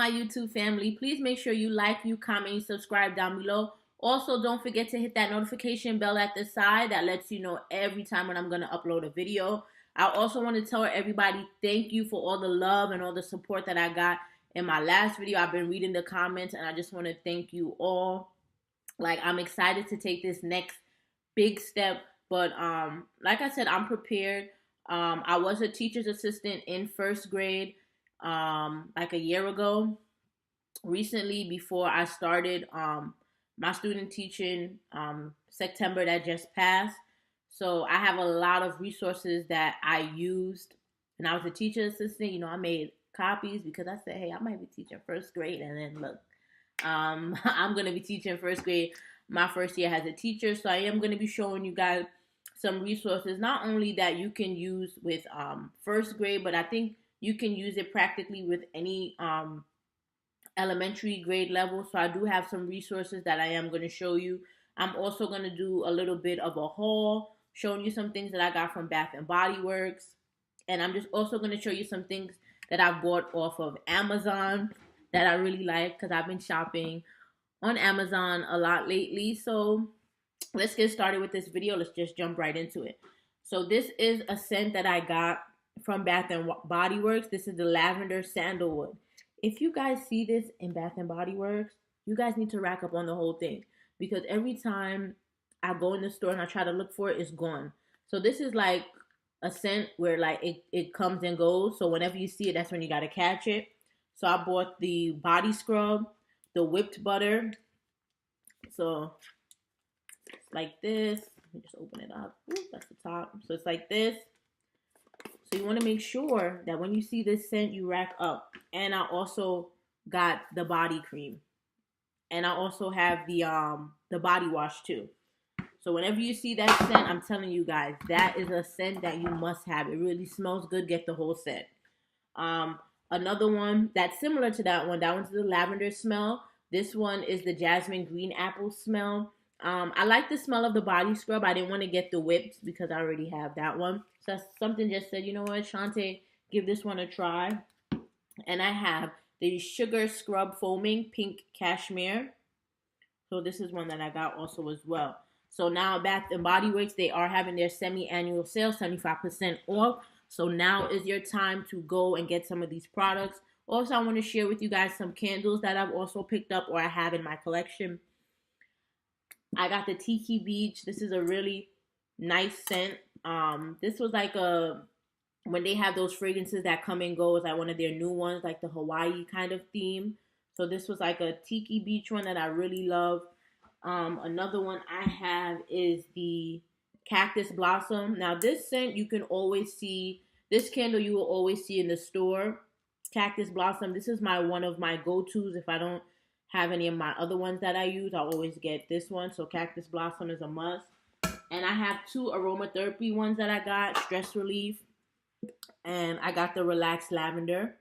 my YouTube family. Please make sure you like, you comment, you subscribe down below. Also, don't forget to hit that notification bell at the side that lets you know every time when I'm going to upload a video. I also want to tell everybody thank you for all the love and all the support that I got in my last video. I've been reading the comments and I just want to thank you all. Like, I'm excited to take this next big step. But like I said, I'm prepared. I was a teacher's assistant in first grade like a year ago. Recently, before I started my student teaching September that just passed. So I have a lot of resources that I used. And I was a teacher assistant. You know, I made copies because I said, hey, I might be teaching first grade. And then look, I'm going to be teaching first grade my first year as a teacher. So I am going to be showing you guys some resources, not only that you can use with first grade, but I think you can use it practically with any elementary grade level. So I do have some resources that I am going to show you. I'm also going to do a little bit of a haul, showing you some things that I got from Bath and Body Works. And I'm just also going to show you some things that I bought off of Amazon that I really like, because I've been shopping on Amazon a lot lately. So let's get started with this video. Let's just jump right into it. So this is a scent that I got from Bath and Body Works. This is the Lavender Sandalwood. If you guys see this in Bath and Body Works, you guys need to rack up on the whole thing, because every time I go in the store and I try to look for it, it's gone. So this is like a scent where like it comes and goes. So whenever you see it, that's when you got to catch it. So I bought the body scrub, the whipped butter. So it's like this. Let me just open it up. Ooh, that's the top. So it's like this. So you want to make sure that when you see this scent, you rack up. And I also got the body cream. And I also have the body wash too. So whenever you see that scent, I'm telling you guys, that is a scent that you must have. It really smells good. Get the whole scent. Another one that's similar to that one's the lavender smell. This one is the jasmine green apple smell. I like the smell of the body scrub. I didn't want to get the whipped because I already have that one. So something just said, you know what, Shantae, give this one a try. And I have the sugar scrub foaming pink cashmere. So this is one that I got also as well. So now Bath and Body Works, they are having their semi-annual sale, 75% off. So now is your time to go and get some of these products. Also, I want to share with you guys some candles that I've also picked up or I have in my collection. I got the Tiki Beach. This is a really nice scent. This was like when they have those fragrances that come and go, it's like one of their new ones, like the Hawaii kind of theme. So this was like a Tiki Beach one that I really love. Another one I have is the Cactus Blossom. Now this scent you can always see, this candle you will always see in the store. Cactus Blossom. This is one of my go-tos. If I don't have any of my other ones that I use, I'll always get this one. So Cactus Blossom is a must. And I have two Aromatherapy ones that I got, Stress Relief. And I got the Relaxed Lavender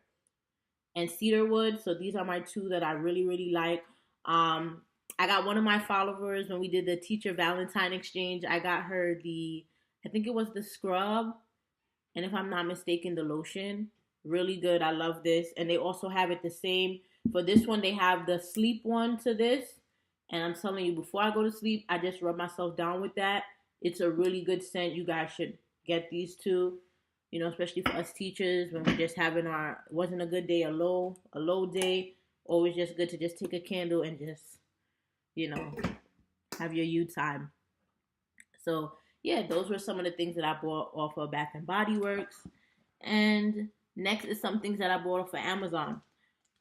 and Cedarwood. So these are my two that I really, really like. I got one of my followers when we did the Teacher Valentine exchange. I got her I think it was the scrub. And if I'm not mistaken, the lotion. Really good. I love this. And they also have it the same. For this one, they have the sleep one to this. And I'm telling you, before I go to sleep, I just rub myself down with that. It's a really good scent. You guys should get these two. You know, especially for us teachers when we're just having it wasn't a good day, a low day. Always just good to just take a candle and just, you know, have your you time. So yeah, those were some of the things that I bought off of Bath and Body Works. And next is some things that I bought off of Amazon.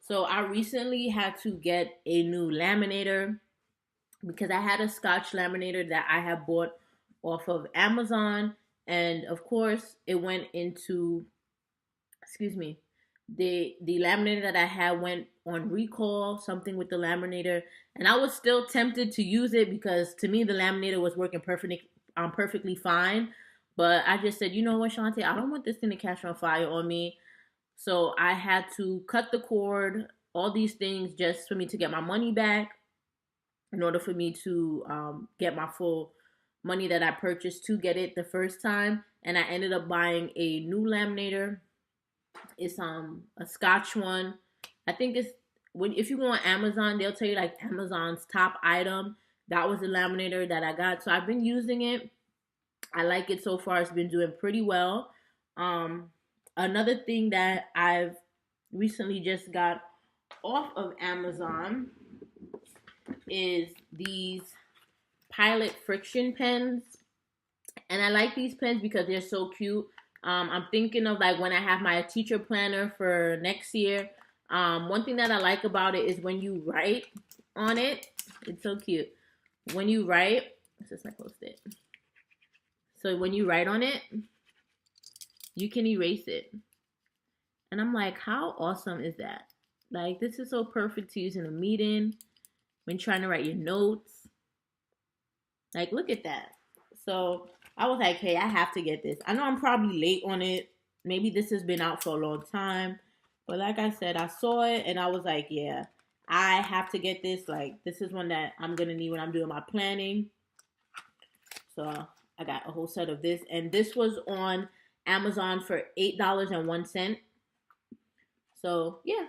So I recently had to get a new laminator because I had a Scotch laminator that I had bought off of Amazon. And of course, it went into, the laminator that I had went on recall, something with the laminator. And I was still tempted to use it because to me, the laminator was working perfectly fine. But I just said, you know what, Shantae, I don't want this thing to catch on fire on me. So I had to cut the cord, all these things just for me to get my money back in order for me to get my full money that I purchased to get it the first time. And I ended up buying a new laminator. It's a Scotch one. I think if you go on Amazon, they'll tell you like Amazon's top item. That was the laminator that I got. So I've been using it. I like it so far. It's been doing pretty well. Um, Another thing that I've recently just got off of Amazon is these Pilot friction pens. And I like these pens because they're so cute. I'm thinking of like when I have my teacher planner for next year. One thing that I like about it is when you write on it, it's so cute. When you write, let's just like post it. So when you write on it, you can erase it. And I'm like, how awesome is that? Like, this is so perfect to use in a meeting, when trying to write your notes. Like, look at that. So I was like, hey, I have to get this. I know I'm probably late on it. Maybe this has been out for a long time. But like I said, I saw it and I was like, yeah, I have to get this. Like, this is one that I'm going to need when I'm doing my planning. So I got a whole set of this. And this was on Amazon for $8.01. So yeah,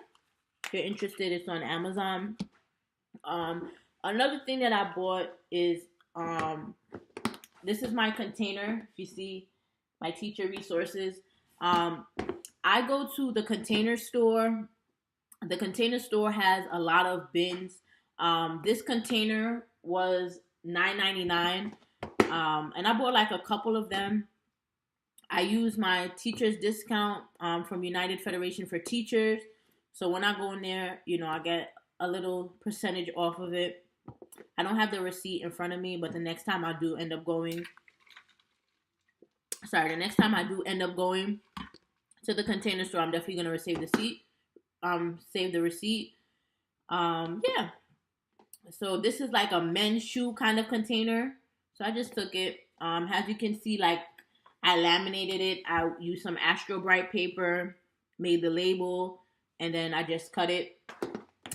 if you're interested, it's on Amazon. Another thing that I bought is this is my container. If you see my teacher resources, I go to the Container Store. The Container Store has a lot of bins. This container was $9.99, and I bought like a couple of them. I use my teacher's discount from United Federation for Teachers. So when I go in there, I get a little percentage off of it. I don't have the receipt in front of me, but the next time I do end up going to the Container Store, I'm definitely gonna save the receipt. Yeah. So this is like a men's shoe kind of container. So I just took it. As you can see, like I laminated it. I used some Astro Bright paper, made the label, and then I just cut it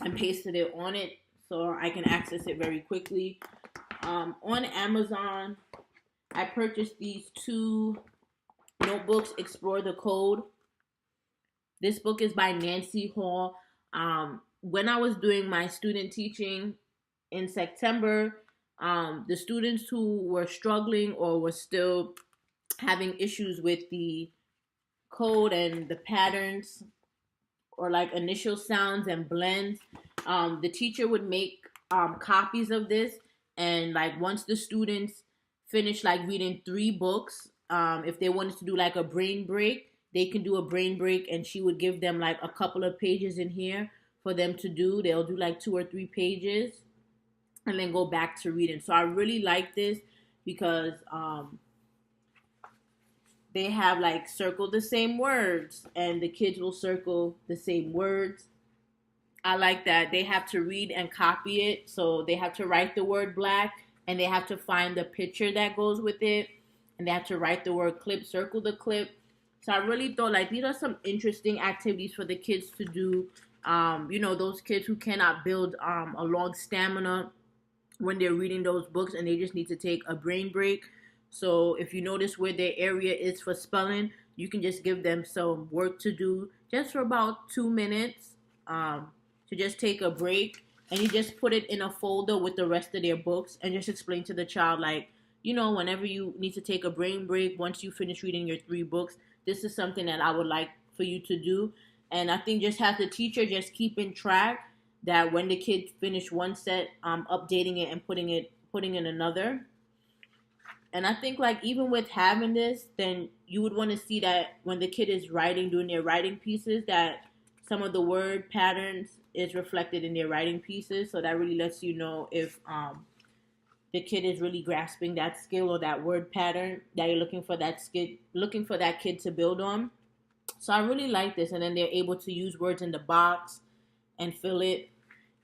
and pasted it on it so I can access it very quickly. On Amazon, I purchased these 2 notebooks, Explore the Code. This book is by Nancy Hall. When I was doing my student teaching in September, the students who were struggling or were still having issues with the code and the patterns or like initial sounds and blends, the teacher would make copies of this, and like once the students finish like reading 3 books, if they wanted to do like a brain break, they can do a brain break, and she would give them like a couple of pages in here for them to do. They'll do like 2 or 3 pages and then go back to reading. So I really like this because they have like circle the same words and the kids will circle the same words. I like that they have to read and copy it. So they have to write the word black and they have to find the picture that goes with it. And they have to write the word clip, circle the clip. So I really thought like these are some interesting activities for the kids to do. Those kids who cannot build a long stamina when they're reading those books and they just need to take a brain break. So if you notice where their area is for spelling, you can just give them some work to do just for about 2 minutes to just take a break. And you just put it in a folder with the rest of their books and just explain to the child, like, whenever you need to take a brain break, once you finish reading your 3 books, this is something that I would like for you to do. And I think just have the teacher just keeping track that when the kids finish one set, updating it and putting in another. And I think like even with having this, then you would want to see that when the kid is writing, doing their writing pieces, that some of the word patterns is reflected in their writing pieces. So that really lets you know if the kid is really grasping that skill or that word pattern that you're looking for that kid to build on. So I really like this. And then they're able to use words in the box and fill it.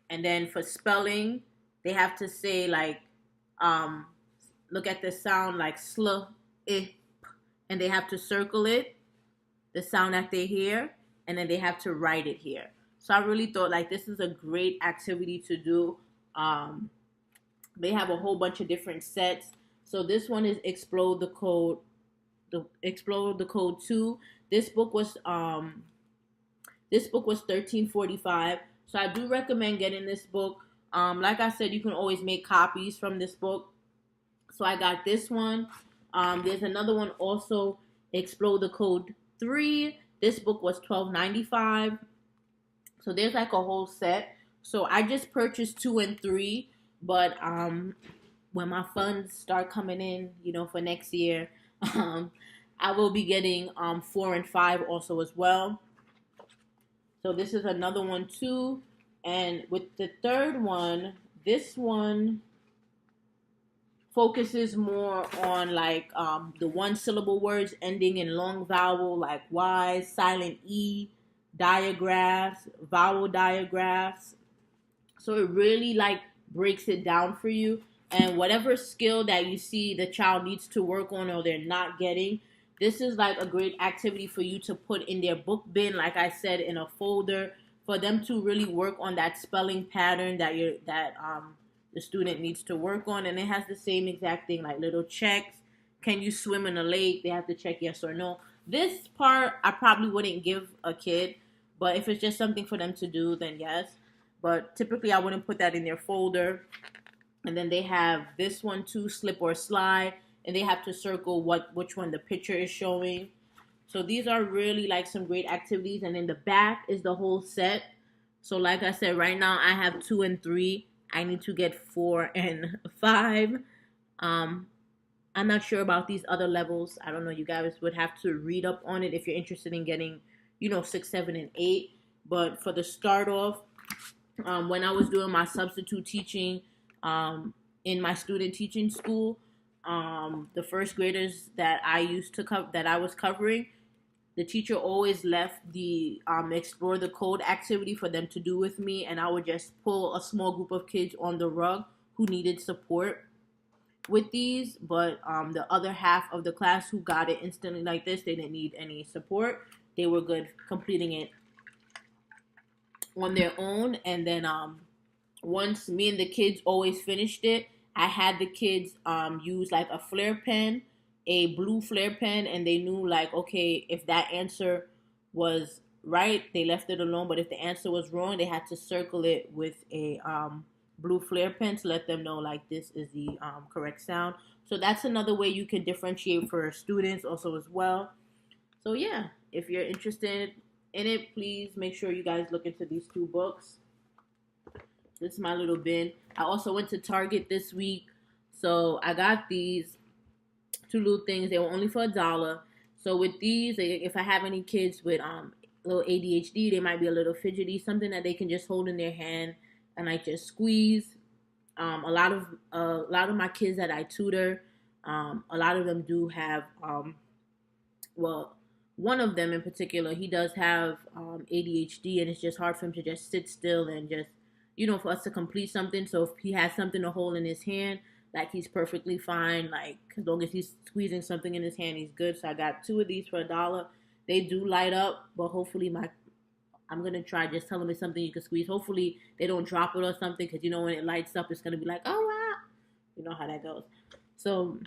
And then for spelling, they have to say like, look at the sound like sl, I, and they have to circle it, the sound that they hear, and then they have to write it here. So I really thought like this is a great activity to do. They have a whole bunch of different sets. So this one is Explode the Code 2. This book was $13.45. So I do recommend getting this book. Like I said, you can always make copies from this book. So I got this one. There's another one also, Explode the Code 3. This book was $12.95. So there's like a whole set. So I just purchased 2 and 3, but when my funds start coming in, for next year, um, I will be getting 4 and 5 also as well. So this is another one too. And with the third one, this one focuses more on like the one syllable words ending in long vowel, like Y, silent E, diagraphs, vowel diagraphs. So it really like breaks it down for you. And whatever skill that you see the child needs to work on or they're not getting, this is like a great activity for you to put in their book bin, like I said, in a folder, for them to really work on that spelling pattern that the student needs to work on. And it has the same exact thing, like little checks. Can you swim in a lake? They have to check yes or no. This part I probably wouldn't give a kid, but if it's just something for them to do, then yes. But typically I wouldn't put that in their folder. And then they have this one too, slip or slide, and they have to circle which one the picture is showing. So these are really like some great activities. And in the back is the whole set. So like I said, right now I have 2 and 3. I need to get 4 and 5. I'm not sure about these other levels. I don't know. You guys would have to read up on it if you're interested in getting, 6, 7, and 8. But for the start off, when I was doing my substitute teaching in my student teaching school, the first graders that I was covering, the teacher always left the explore the code activity for them to do with me, and I would just pull a small group of kids on the rug who needed support with these. But the other half of the class who got it instantly like this, they didn't need any support. They were good completing it on their own. And then once me and the kids always finished it, I had the kids use like a flare pen, a blue flare pen, and they knew like, okay, if that answer was right, they left it alone. But if the answer was wrong, they had to circle it with a blue flare pen to let them know like this is the correct sound. So that's another way you can differentiate for students also as well. So yeah, if you're interested in it, please make sure you guys look into these 2 books. This is my little bin. I also went to Target this week, so I got these 2 little things. They were only for $1. So with these, if I have any kids with little ADHD, they might be a little fidgety, something that they can just hold in their hand and like just squeeze. A lot of my kids that I tutor, a lot of them do have one of them in particular, he does have ADHD, and it's just hard for him to just sit still and just, for us to complete something. So if he has something to hold in his hand, like he's perfectly fine. Like as long as he's squeezing something in his hand, he's good. So I got 2 of these for $1. They do light up, but hopefully I'm gonna try just telling me something you can squeeze. Hopefully they don't drop it or something, because when it lights up, it's gonna be like, oh wow, you know how that goes. So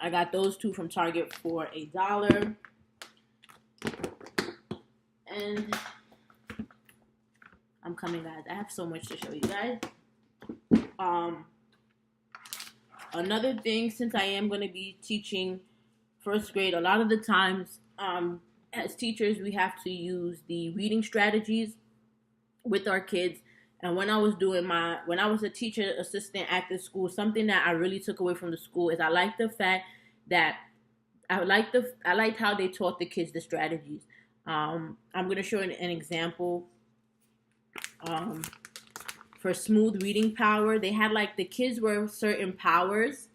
I got those 2 from Target for $1. And I'm coming, guys. I have so much to show you guys. Another thing, since I am going to be teaching first grade, a lot of the times, as teachers, we have to use the reading strategies with our kids. And when I was a teacher assistant at this school, something that I really took away from the school is I liked the fact that I liked how they taught the kids the strategies. I'm going to show an example. For smooth reading power, they had like the kids were certain powers,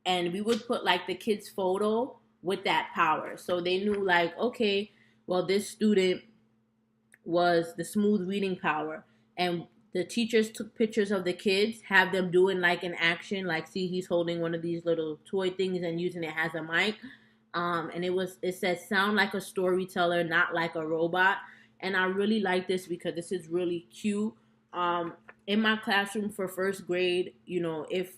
and we would put like the kid's photo with that power. So they knew like, okay, well, this student was the smooth reading power. And the teachers took pictures of the kids, have them doing like an action, like see he's holding one of these little toy things and using it as a mic. And it says sound like a storyteller, not like a robot. And I really like this because this is really cute. In my classroom for first grade, if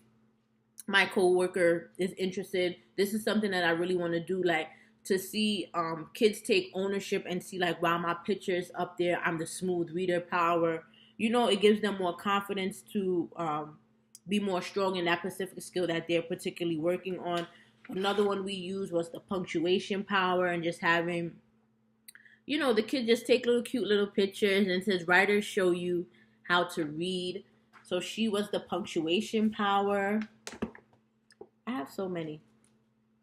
my coworker is interested, this is something that I really want to do, like to see kids take ownership and see like, wow, my picture's up there, I'm the smooth reader power. It gives them more confidence to be more strong in that specific skill that they're particularly working on. Another one we used was the punctuation power, and just having, the kids just take little cute little pictures, and it says writers show you how to read. So she was the punctuation power. I have so many,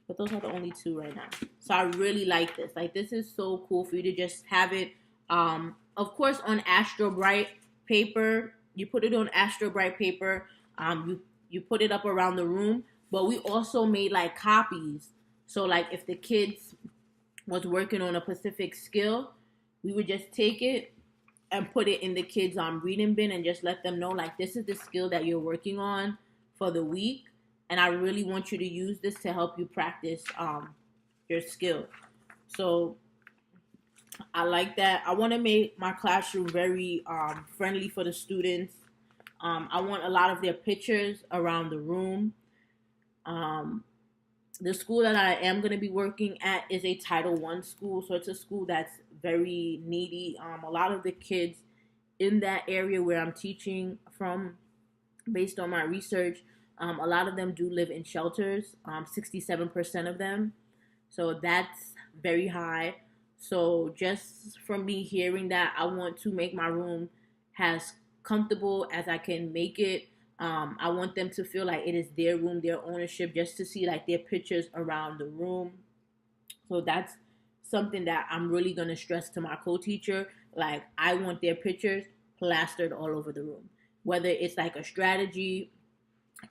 but those are the only two right now. So I really like this. Like, this is so cool for you to just have it, of course, on Astro Bright paper. You put it on Astro Bright paper. You put it up around the room. But we also made like copies. So like if the kids was working on a specific skill, we would just take it and put it in the kids' reading bin and just let them know, like, this is the skill that you're working on for the week, and I really want you to use this to help you practice your skill. So I like that. I want to make my classroom very friendly for the students. I want a lot of their pictures around the room. The school that I am going to be working at is a Title I school, so it's a school that's very needy. A lot of the kids in that area where I'm teaching from, based on my research, a lot of them do live in shelters, 67% of them. So that's very high. So just from me hearing that, I want to make my room as comfortable as I can make it. I want them to feel like it is their room, their ownership, just to see like their pictures around the room. So that's something that I'm really going to stress to my co-teacher. Like, I want their pictures plastered all over the room. Whether it's like a strategy,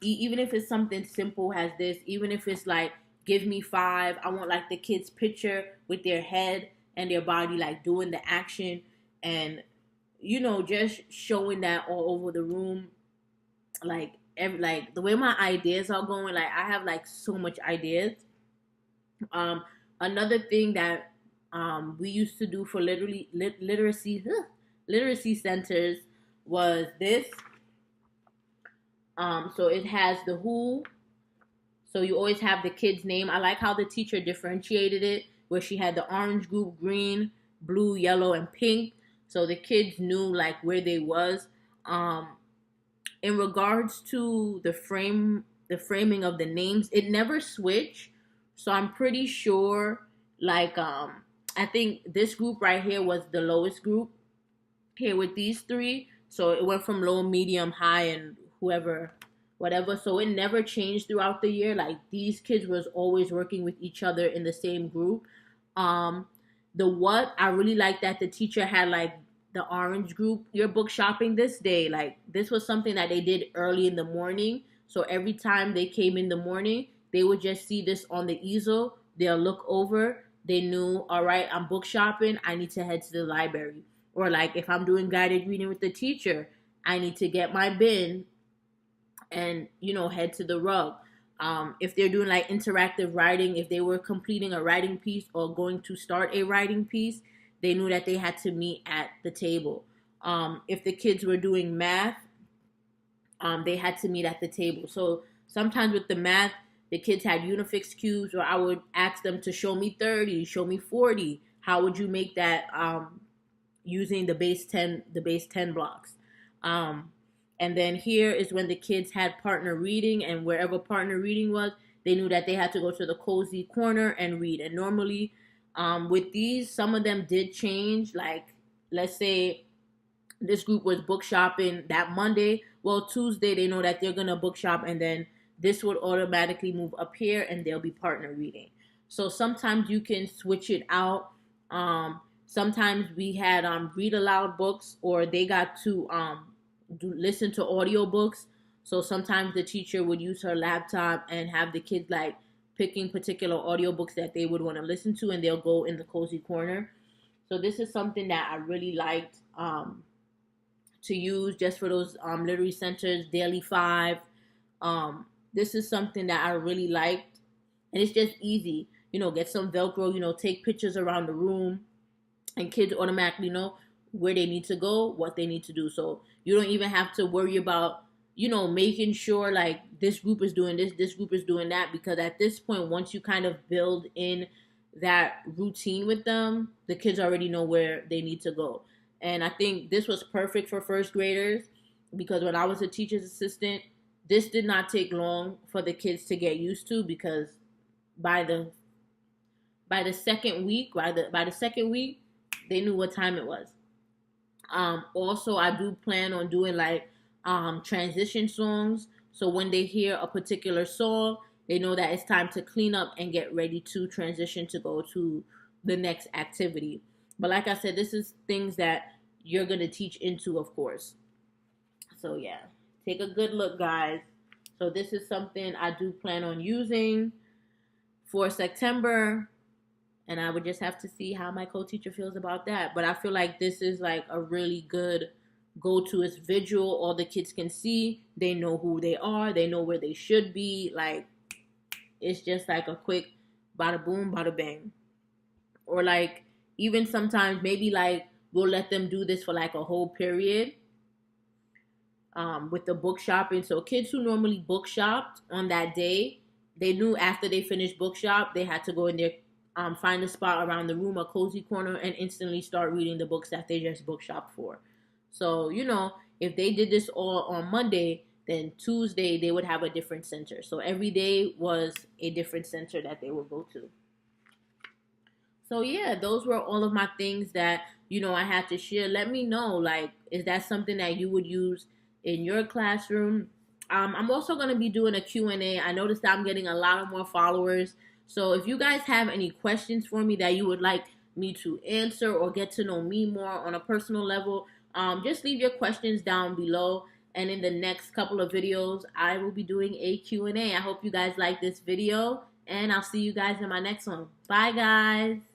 even if it's something simple as this, even if it's like, give me 5, I want like the kids' picture with their head and their body like doing the action, and just showing that all over the room. Like the way my ideas are going, like I have like so much ideas. Another thing that we used to do for literacy centers was this. So it has the who. So you always have the kid's name. I like how the teacher differentiated it, where she had the orange group, green, blue, yellow, and pink. So the kids knew like where they was. In regards to the framing of the names, it never switched. So I'm pretty sure, like, I think this group right here was the lowest group here with these 3. So it went from low, medium, high, and whatever. So it never changed throughout the year. Like, these kids was always working with each other in the same group. I really like that the teacher had like the orange group, you're book shopping this day. Like, this was something that they did early in the morning. So every time they came in the morning, they would just see this on the easel. They'll look over. They knew, all right, I'm book shopping. I need to head to the library. Or like, if I'm doing guided reading with the teacher, I need to get my bin and, head to the rug. If they're doing like interactive writing, if they were completing a writing piece or going to start a writing piece, they knew that they had to meet at the table. If the kids were doing math, they had to meet at the table. So sometimes with the math, the kids had unifix cubes, or I would ask them to show me 30, show me 40. How would you make that using the base 10 blocks? And then here is when the kids had partner reading, and wherever partner reading was, they knew that they had to go to the cozy corner and read. And normally, with these, some of them did change. Like, let's say this group was book shopping that Monday. Well, Tuesday, they know that they're going to book shop, and then this would automatically move up here, and they'll be partner reading. So sometimes you can switch it out. Sometimes we had read aloud books, or they got to listen to audiobooks. So sometimes the teacher would use her laptop and have the kids like picking particular audiobooks that they would want to listen to, and they'll go in the cozy corner. So this is something that I really liked to use just for those literary centers, Daily 5. This is something that I really liked, and it's just easy. Get some Velcro, take pictures around the room, and kids automatically know where they need to go, what they need to do. So you don't even have to worry about, making sure like this group is doing this group is doing that, because at this point, once you kind of build in that routine with them, the kids already know where they need to go. And I think this was perfect for first graders because when I was a teacher's assistant, this did not take long for the kids to get used to because by the by the second week, they knew what time it was. Also, I do plan on doing like transition songs. So when they hear a particular song, they know that it's time to clean up and get ready to transition to go to the next activity. But like I said, this is things that you're going to teach into, of course. So yeah, take a good look, guys. So this is something I do plan on using for September, and I would just have to see how my co-teacher feels about that. But I feel like this is like a really good go-to. It's visual. All the kids can see. They know who they are. They know where they should be. Like, it's just like a quick bada boom, bada bang. Or like, even sometimes maybe like we'll let them do this for like a whole period with the book shopping. So kids who normally book shopped on that day, they knew after they finished book shop, they had to go in there, find a spot around the room, a cozy corner, and instantly start reading the books that they just book shopped for. So, if they did this all on Monday, then Tuesday they would have a different center. So every day was a different center that they would go to. So yeah, those were all of my things that, I had to share. Let me know, like, is that something that you would use in your classroom? I'm also going to be doing a Q&A. I noticed that I'm getting a lot of more followers. So if you guys have any questions for me that you would like me to answer or get to know me more on a personal level, just leave your questions down below. And in the next couple of videos, I will be doing a Q&A. I hope you guys like this video, and I'll see you guys in my next one. Bye, guys.